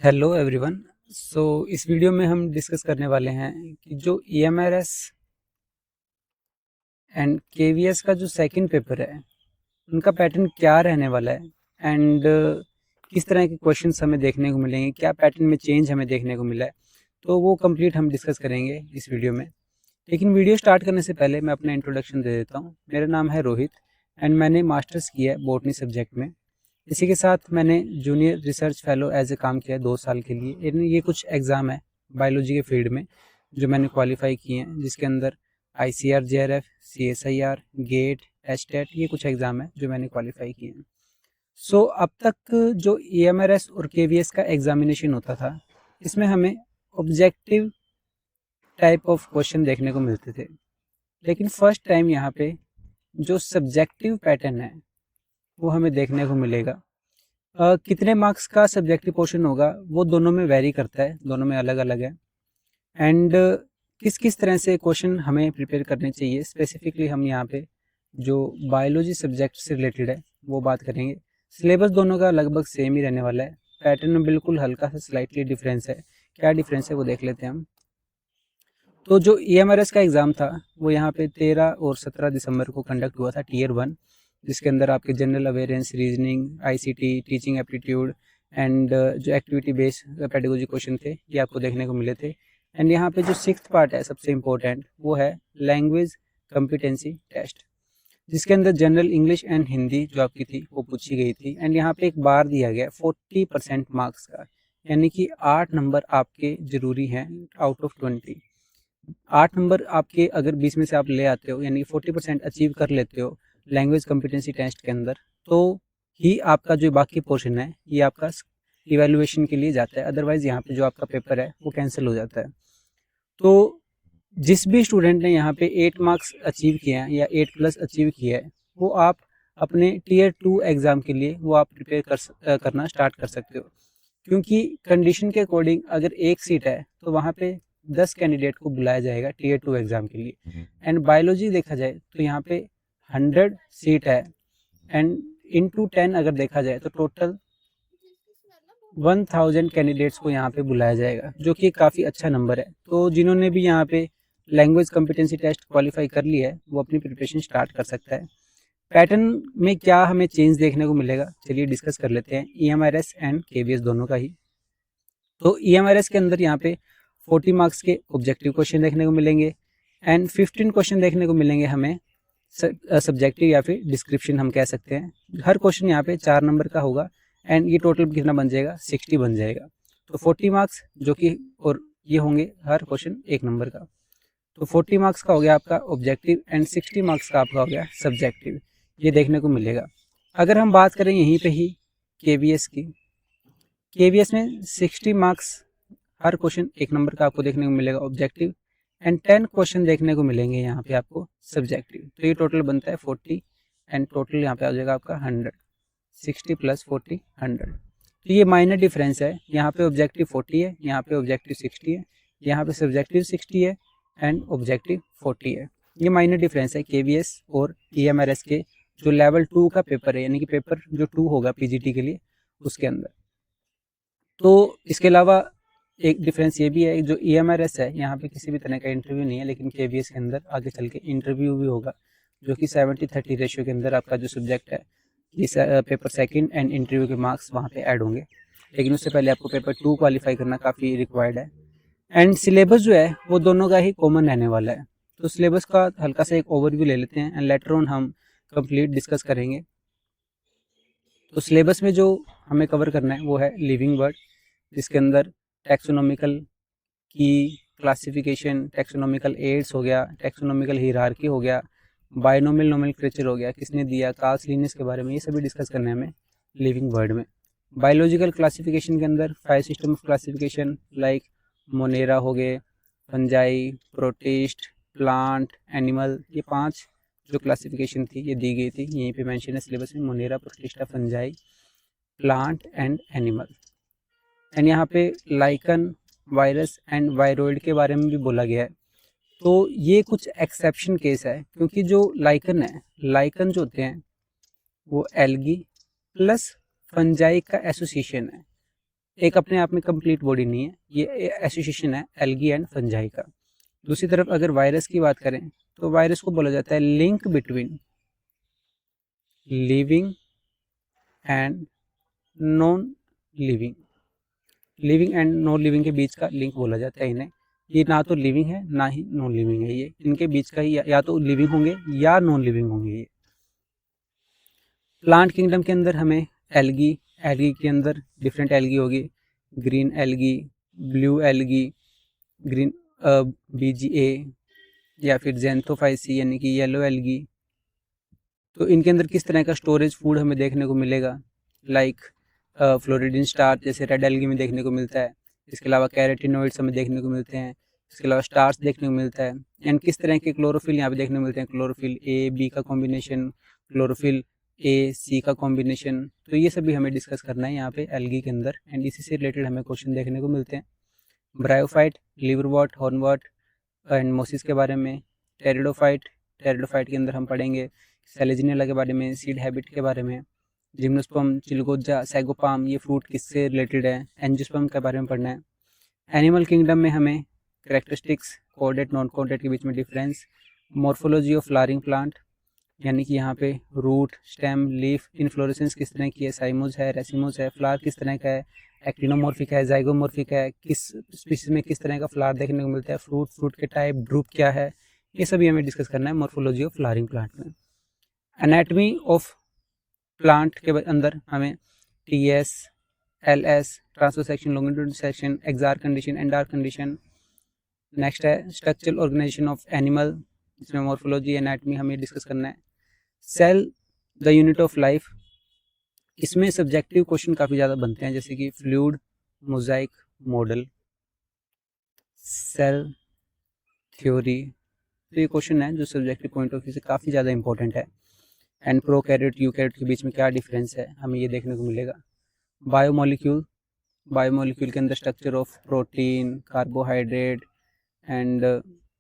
Hello everyone. इस video में हम डिस्कस करने वाले हैं कि जो ईएमआरएस एंड केवीएस का जो सेकंड पेपर है उनका पैटर्न क्या रहने वाला है एंड किस तरह के क्वेश्चंस हमें देखने को मिलेंगे, क्या पैटर्न में चेंज हमें देखने को मिला है, तो वो कंप्लीट हम डिस्कस करेंगे इस वीडियो में। लेकिन वीडियो स्टार्ट करने से पहले मैं अपना इंट्रोडक्शन दे देता हूँ। मेरा नाम है रोहित एंड मैंने मास्टर्स किया है बॉटनी सब्जेक्ट में। इसी के साथ मैंने junior research fellow as a काम किया है 2 साल के लिए। यानी ये कुछ एग्ज़ाम है बायोलॉजी के फील्ड में जो मैंने क्वालिफाई किए हैं, जिसके अंदर ICR JRF CSIR GATE HTET ये कुछ एग्ज़ाम है जो मैंने क्वालिफाई किए हैं। अब तक जो EMRS और KVS का एग्जामिनेशन होता था, इसमें हमें ऑब्जेक्टिव टाइप ऑफ क्वेश्चन देखने को मिलते थे। लेकिन फर्स्ट टाइम यहाँ पे जो सब्जेक्टिव पैटर्न है वो हमें देखने को मिलेगा। कितने मार्क्स का सब्जेक्टिव पोर्शन होगा वो दोनों में वेरी करता है, दोनों में अलग अलग है। एंड किस किस तरह से क्वेश्चन हमें प्रिपेयर करने चाहिए, स्पेसिफिकली हम यहाँ पे जो बायोलॉजी सब्जेक्ट से रिलेटेड है वो बात करेंगे। सिलेबस दोनों का लगभग सेम ही रहने वाला है, पैटर्न में बिल्कुल हल्का सा स्लाइटली डिफरेंस है। क्या डिफरेंस है वो देख लेते हैं हम। तो जो EMRS का एग्ज़ाम था वो यहाँ पे 13 और 17 दिसंबर को कंडक्ट हुआ था, Tier 1, जिसके अंदर आपके general awareness, reasoning, ICT, teaching aptitude and जो एक्टिविटी बेस्ड पेडागोजी क्वेश्चन थे ये आपको देखने को मिले थे। एंड यहाँ पे जो 6th पार्ट है सबसे इम्पोर्टेंट वो है लैंग्वेज कम्पिटेंसी टेस्ट, जिसके अंदर जनरल इंग्लिश एंड हिंदी जो आपकी थी वो पूछी गई थी। एंड यहाँ पे एक बार दिया गया 40% मार्क्स का, यानी कि 8 नंबर आपके ज़रूरी हैं आउट ऑफ 20। 8 नंबर आपके अगर 20 में से आप ले आते हो, यानी 40% अचीव कर लेते हो लैंग्वेज कम्पिटेंसी टेस्ट के अंदर, तो ही आपका जो बाकी पोर्शन है ये आपका इवेलुएशन के लिए जाता है। अदरवाइज यहाँ पे जो आपका पेपर है वो कैंसिल हो जाता है। तो जिस भी स्टूडेंट ने यहाँ पे 8 मार्क्स अचीव किए हैं या 8+ अचीव किया है, वो आप अपने Tier 2 एग्ज़ाम के लिए वो आप प्रिपेयर करना स्टार्ट कर सकते हो। क्योंकि कंडीशन के अकॉर्डिंग अगर एक सीट है तो वहाँ पे 10 कैंडिडेट को बुलाया जाएगा Tier 2 एग्ज़ाम के लिए। एंड बायोलॉजी देखा जाए तो यहाँ पे 100 सीट है एंड इंटू 10 अगर देखा जाए तो टोटल 1000 कैंडिडेट्स को यहाँ पे बुलाया जाएगा, जो कि काफ़ी अच्छा नंबर है। तो जिन्होंने भी यहाँ पे लैंग्वेज कम्पिटेंसी टेस्ट क्वालिफाई कर लिया है वो अपनी प्रिपरेशन स्टार्ट कर सकता है। पैटर्न में क्या हमें चेंज देखने को मिलेगा, चलिए डिस्कस कर लेते हैं EMRS एंड KVS दोनों का ही। तो EMRS के अंदर यहाँ पे 40 मार्क्स के ऑब्जेक्टिव क्वेश्चन देखने को मिलेंगे एंड 15 क्वेश्चन देखने को मिलेंगे हमें सब्जेक्टिव या फिर डिस्क्रिप्शन हम कह सकते हैं। हर क्वेश्चन यहाँ पे 4 नंबर का होगा एंड ये टोटल कितना बन जाएगा, 60 बन जाएगा। तो 40 मार्क्स जो कि और ये होंगे हर क्वेश्चन 1 नंबर का। तो 40 मार्क्स का हो गया आपका ऑब्जेक्टिव एंड 60 मार्क्स का आपका हो गया सब्जेक्टिव, ये देखने को मिलेगा। अगर हम बात करें यहीं पे ही KVS की, KVS में 60 मार्क्स हर क्वेश्चन 1 नंबर का आपको देखने को मिलेगा ऑब्जेक्टिव एंड 10 क्वेश्चन देखने को मिलेंगे यहाँ पे आपको सब्जेक्टिव। तो ये टोटल बनता है 40 एंड टोटल यहाँ पे आ जाएगा आपका 100। 60 + 40 100। तो ये माइनर डिफरेंस है, यहाँ पे ऑब्जेक्टिव 40 है, यहाँ पे ऑब्जेक्टिव 60 है, यहाँ पे सब्जेक्टिव 60 है एंड ऑब्जेक्टिव 40 है। ये माइनर डिफरेंस है KVS और EMRS के जो लेवल 2 का पेपर है, यानी कि पेपर जो 2 होगा PGT के लिए उसके अंदर। तो इसके अलावा एक डिफरेंस ये भी है, जो EMRS है यहाँ पे किसी भी तरह का इंटरव्यू नहीं है, लेकिन KVS के अंदर आगे चल के इंटरव्यू भी होगा, जो कि 70-30 रेशियो के अंदर आपका जो सब्जेक्ट है इस पेपर सेकंड एंड इंटरव्यू के मार्क्स वहाँ पे ऐड होंगे। लेकिन उससे पहले आपको पेपर 2 क्वालिफाई करना काफ़ी रिक्वायर्ड है। एंड सिलेबस जो है वो दोनों का ही कॉमन रहने वाला है। तो सिलेबस का हल्का सा एक ओवरव्यू ले लेते हैं एंड लेटर ऑन हम कंप्लीट डिस्कस करेंगे। तो सिलेबस में जो हमें कवर करना है वो है लिविंग वर्ड, जिसके अंदर टैक्सोनॉमिकल की क्लासिफिकेशन, टैक्सोनॉमिकल एड्स हो गया, टैक्सोनॉमिकल हियरार्की हो गया, बायनोमियल नोमेनक्लेचर हो गया, किसने दिया, कार्ल्स लिनियस के बारे में, ये सभी डिस्कस करने हैं हमें लिविंग वर्ड में। बायोलॉजिकल क्लासिफिकेशन के अंदर 5 system of classification like Monera हो गए, फंजाई, प्रोटिस्ट, प्लांट, एनिमल, ये 5 जो क्लासिफिकेशन थी ये दी गई थी, यहीं पे मेंशन है सिलेबस में, Monera, protista, fungi, plant and animal. And यहाँ पे लाइकन, वायरस एंड वायरोइड के बारे में भी बोला गया है। तो ये कुछ एक्सेप्शन केस है, क्योंकि जो लाइकन है, लाइकन जो होते हैं वो एल्गी प्लस फंजाई का एसोसिएशन है। एक अपने आप में कंप्लीट बॉडी नहीं है, ये एसोसिएशन है एल्गी एंड फंजाई का। दूसरी तरफ अगर वायरस की बात करें तो वायरस को बोला जाता है link between living and non living. Living and non living के बीच का लिंक बोला जाता है इन्हें। ये ना तो लिविंग है ना ही नॉन लिविंग है, ये इनके बीच का ही या तो लिविंग होंगे या नॉन लिविंग होंगे ये। प्लांट किंगडम के अंदर हमें एल्गी, एल्गी के अंदर डिफरेंट एल्गी होगी, green algae, blue algae, green BGA या फिर जेंथोफाइसी यानी कि येलो एल्गी। तो इनके अंदर किस तरह का स्टोरेज फूड हमें देखने को मिलेगा, लाइक फ्लोरिडिन स्टार्च जैसे रेड एल्गी में देखने को मिलता है। इसके अलावा कैरेटिनोइड्स हमें देखने को मिलते हैं। इसके अलावा स्टार्च देखने को मिलता है। एंड किस तरह के क्लोरोफिल यहाँ पे देखने को मिलते हैं, क्लोरोफिल ए बी का कॉम्बिनेशन, क्लोरोफिल ए सी का कॉम्बिनेशन। तो ये सभी हमें डिस्कस करना है यहाँ पे एल्गी के अंदर, एंड इसी से रिलेटेड हमें क्वेश्चन देखने को मिलते हैं। ब्रायोफाइट, लिवरवॉट, हॉर्नवॉट एंड मोसिस के बारे में। टेरिडोफाइट, टेरिडोफाइट के अंदर हम पढ़ेंगे सेलेजिनेला के बारे में, सीड हैबिट के बारे में। जिम्नोस्पर्म, चिलगोजा, सैगोपाम, ये फ्रूट किससे रिलेटेड है। एंजियोस्पर्म के बारे में पढ़ना है। एनिमल किंगडम में हमें करेक्टरिस्टिक्स, कोडेड नॉन कोडेड के बीच में difference, morphology of flowering plant यानी कि यहाँ पे रूट, स्टेम, लीफ, इन्फ्लोरेसेंस किस तरह की है, साइमोज है, रेसिमोज है, फ्लावर किस तरह का है, एक्टिनोमॉर्फिक है, जाइगोमॉर्फिक है, किस स्पीशीज में किस तरह का फ्लावर देखने को मिलता है, फ्रूट, फ्रूट के टाइप, ड्रूप क्या है, ये सभी हमें डिस्कस करना है मॉर्फोलॉजी ऑफ फ्लावरिंग प्लांट में। एनाटमी ऑफ प्लांट के अंदर हमें TS, LS, transverse section, longitudinal section, exarch condition, endarch condition. Next है स्ट्रक्चरल ऑर्गेनाइजेशन ऑफ एनिमल, इसमें मॉर्फोलॉजी, एनाटमी हमें डिस्कस करना है। Cell the unit of life, इसमें सब्जेक्टिव क्वेश्चन काफ़ी ज़्यादा बनते हैं, जैसे कि fluid, mosaic, model, cell theory. तो ये क्वेश्चन है जो सब्जेक्टिव पॉइंट ऑफ व्यू से काफ़ी ज़्यादा इंपॉर्टेंट है। एंड प्रोकैरियोट, यूकैरियोट के बीच में क्या डिफरेंस है, हमें ये देखने को मिलेगा। बायोमोलिक्यूल, बायोमोलिक्यूल के अंदर structure of protein, carbohydrate and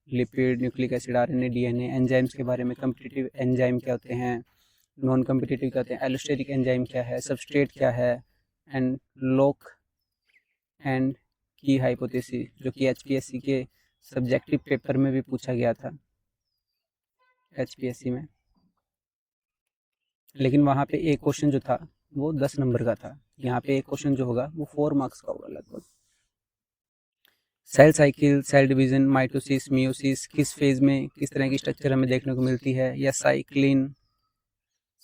lipid, nucleic acid, RNA, DNA. Enzymes के बारे में, कम्पिटिटिव एंजाइम क्या होते हैं, नॉन कम्पिटिटिव क्या होते हैं, एलोस्टेरिक एंजाइम क्या है, सबस्ट्रेट क्या है, एंड लॉक एंड की हाइपोथेसिस, जो कि एचपीएससी के सब्जेक्टिव पेपर में भी पूछा गया था एचपीएससी में, लेकिन वहाँ पे एक क्वेश्चन जो था वो 10 नंबर का था। यहाँ पे एक क्वेश्चन जो होगा वो 4 मार्क्स का होगा लगभग। Cell cycle, cell division, mitosis, meiosis, किस फेज में किस तरह की स्ट्रक्चर हमें देखने को मिलती है, या साइक्लिन,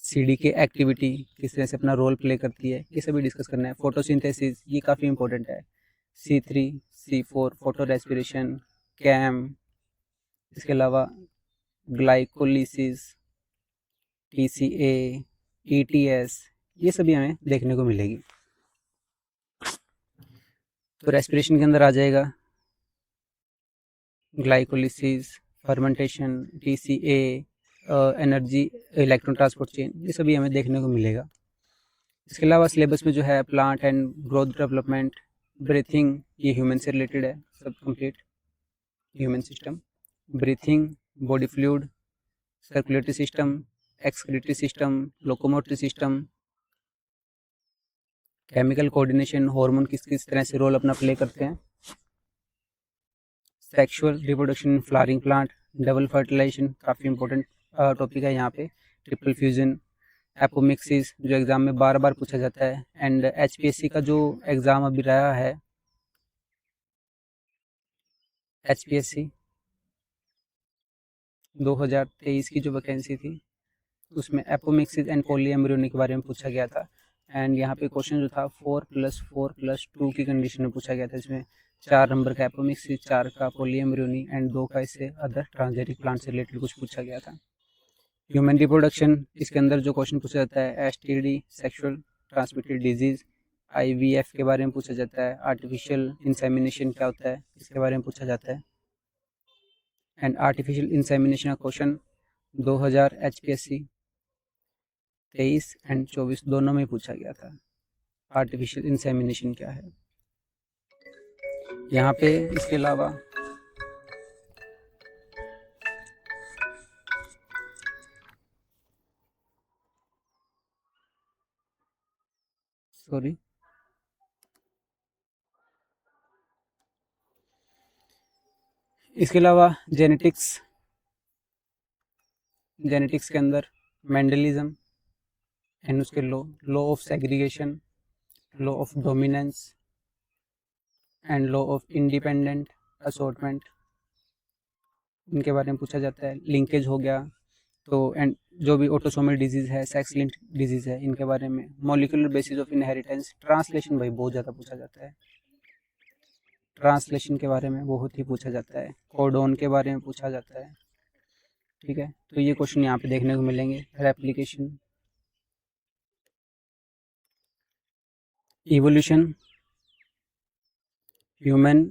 सीडी के एक्टिविटी किस तरह से अपना रोल प्ले करती है, ये सभी डिस्कस करना है। फोटोसिंथेसिस, ये काफ़ी इंपॉर्टेंट है। C3, C4, photo respiration, cam, इसके अलावा ग्लाइकोलिसिस, TCA, ETS, ये सभी हमें देखने को मिलेगी। तो रेस्पिरेशन के अंदर आ जाएगा glycolysis, fermentation, TCA, energy, electron transport chain, ये सभी हमें देखने को मिलेगा। इसके अलावा सिलेबस में जो है plant and growth development, breathing, ये ह्यूमन से रिलेटेड है सब complete, human system, breathing, body fluid, circulatory system, excretory system, locomotory system, chemical coordination, hormone किस किस तरह से रोल अपना प्ले करते हैं, sexual reproduction in flowering plant, double fertilization काफ़ी इंपॉर्टेंट टॉपिक है यहाँ पे, ट्रिपल फ्यूजन, एपोमिक्सिस जो एग्ज़ाम में बार बार पूछा जाता है। एंड एचपीएससी का जो एग्ज़ाम अभी रहा है, एचपीएससी 2023 की जो वैकेंसी थी उसमें एपोमिक्सिस एंड पॉलीएम्ब्रियोनी के बारे में पूछा गया था। एंड यहाँ पे क्वेश्चन जो था 4+4+2 की कंडीशन में पूछा गया था, इसमें 4 नंबर का एपोमिक्सिस, 4 का पॉलीएम्ब्रियोनी एंड 2 का इससे अदर ट्रांसजेनिक प्लांट से रिलेटेड कुछ पूछा गया था। ह्यूमन रिप्रोडक्शन, इसके अंदर जो क्वेश्चन पूछा जाता है STD, sexual transmitted disease, IVF के बारे में पूछा जाता है, आर्टिफिशियल इंसेमिनेशन क्या होता है इसके बारे में पूछा जाता है। एंड आर्टिफिशियल इंसेमिनेशन का क्वेश्चन 2000 एचपीएससी 23 एंड 24 दोनों में पूछा गया था, आर्टिफिशियल इंसेमिनेशन क्या है। यहाँ पे इसके अलावा सॉरी इसके अलावा जेनेटिक्स के अंदर मेंडलिज्म एंड उसके law of segregation, law of dominance and law of independent assortment, इनके बारे में पूछा जाता है। लिंकेज हो गया, तो एंड जो भी ऑटोसोमल डिजीज़ है, सेक्स लिंक्ड डिजीज़ है, इनके बारे में। Molecular basis of inheritance. Translation भाई बहुत ज़्यादा पूछा जाता है, ट्रांसलेशन के बारे में बहुत ही पूछा जाता है। कोडोन के बारे में पूछा जाता है, ठीक है। तो ये क्वेश्चन यहाँ पे देखने को मिलेंगे। Replication, evolution, human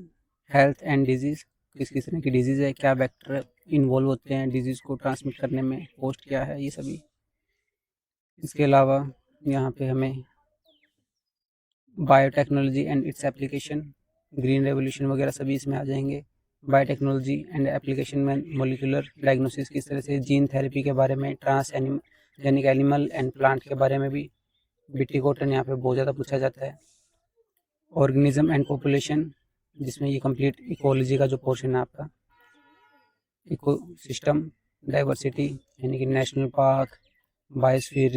health and disease, किस किस तरह की डिजीज़ है, क्या वेक्टर इन्वॉल्व होते हैं डिजीज़ को ट्रांसमिट करने में, होस्ट क्या है, ये सभी। इसके अलावा यहाँ पे हमें biotechnology and its application, green revolution वगैरह सभी इसमें आ जाएंगे। बायोटेक्नोलॉजी एंड एप्लीकेशन में मॉलिक्यूलर डायग्नोसिस किस तरह से, जीन थेरेपी के बारे में, ट्रांसजेनिक एनिमल एंड प्लांट के बारे में भी बीटी कॉटन यहाँ पे बहुत ज़्यादा पूछा जाता है। ऑर्गेनिज्म एंड पॉपुलेशन, जिसमें ये कंप्लीट इकोलॉजी का जो पोर्शन है आपका, इको सिस्टम, डाइवर्सिटी यानी कि नेशनल पार्क, बायोस्फीयर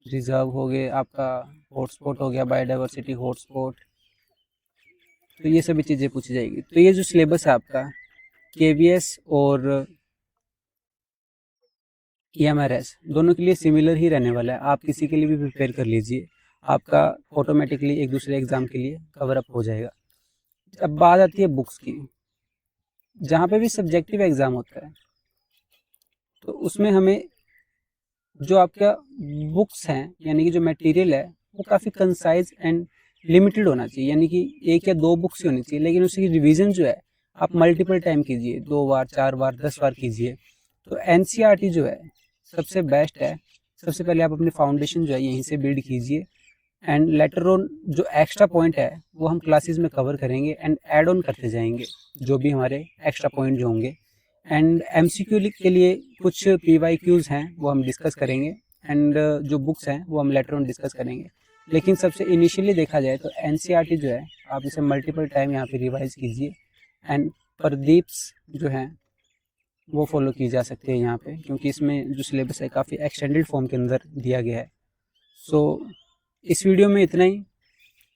रिजर्व हो गए, आपका हॉटस्पॉट हो गया, बायोडाइवर्सिटी हॉटस्पॉट, तो ये सभी चीज़ें पूछी जाएगी। तो ये जो सिलेबस है आपका KVS और EMRS दोनों के लिए सिमिलर ही रहने वाला है। आप किसी के लिए भी प्रिपेयर कर लीजिए, आपका ऑटोमेटिकली एक दूसरे एग्ज़ाम के लिए कवर अप हो जाएगा। अब बात आती है बुक्स की, जहाँ पे भी सब्जेक्टिव एग्ज़ाम होता है तो उसमें हमें जो आपका बुक्स हैं यानी कि जो मटेरियल है वो काफ़ी कंसाइज एंड लिमिटेड होना चाहिए, यानी कि 1 या 2 बुक्स ही होनी चाहिए। लेकिन उसकी रिवीजन जो है आप मल्टीपल टाइम कीजिए, 2 बार 4 बार 10 बार कीजिए। तो NCERT जो है सबसे बेस्ट है। सबसे पहले आप अपने फाउंडेशन जो है यहीं से बिल्ड कीजिए, एंड लेटर ऑन जो एक्स्ट्रा पॉइंट है वो हम क्लासेस में कवर करेंगे एंड ऐड ऑन करते जाएंगे जो भी हमारे एक्स्ट्रा पॉइंट जो होंगे। एंड MCQ के लिए कुछ PYQs हैं वो हम डिस्कस करेंगे, एंड जो बुक्स हैं वो हम लेटर ऑन डिस्कस करेंगे। लेकिन सबसे इनिशियली देखा जाए तो NCERT जो है आप इसे मल्टीपल टाइम यहाँ पे रिवाइज कीजिए, एंड प्रदीप्स जो हैं वो फॉलो की जा सकती है यहाँ पे, क्योंकि इसमें जो सिलेबस है काफ़ी एक्सटेंडेड फॉर्म के अंदर दिया गया है। सो इस वीडियो में इतना ही।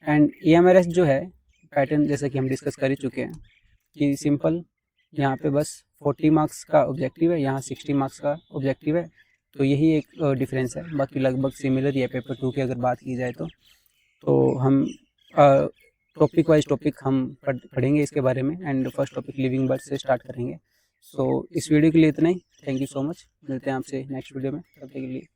एंड EMRS जो है पैटर्न जैसा कि हम डिस्कस कर ही चुके हैं कि सिंपल यहाँ पे बस 40 मार्क्स का ऑब्जेक्टिव है, यहाँ 60 मार्क्स का ऑब्जेक्टिव है। तो यही एक डिफरेंस है, बाकी लगभग सिमिलर ही है पेपर 2 की अगर बात की जाए तो हम टॉपिक वाइज टॉपिक हम पढ़ेंगे इसके बारे में, and first topic living bird से स्टार्ट करेंगे। सो इस वीडियो के लिए इतना ही। थैंक यू सो मच, मिलते हैं आपसे नेक्स्ट वीडियो में, तब तक के लिए।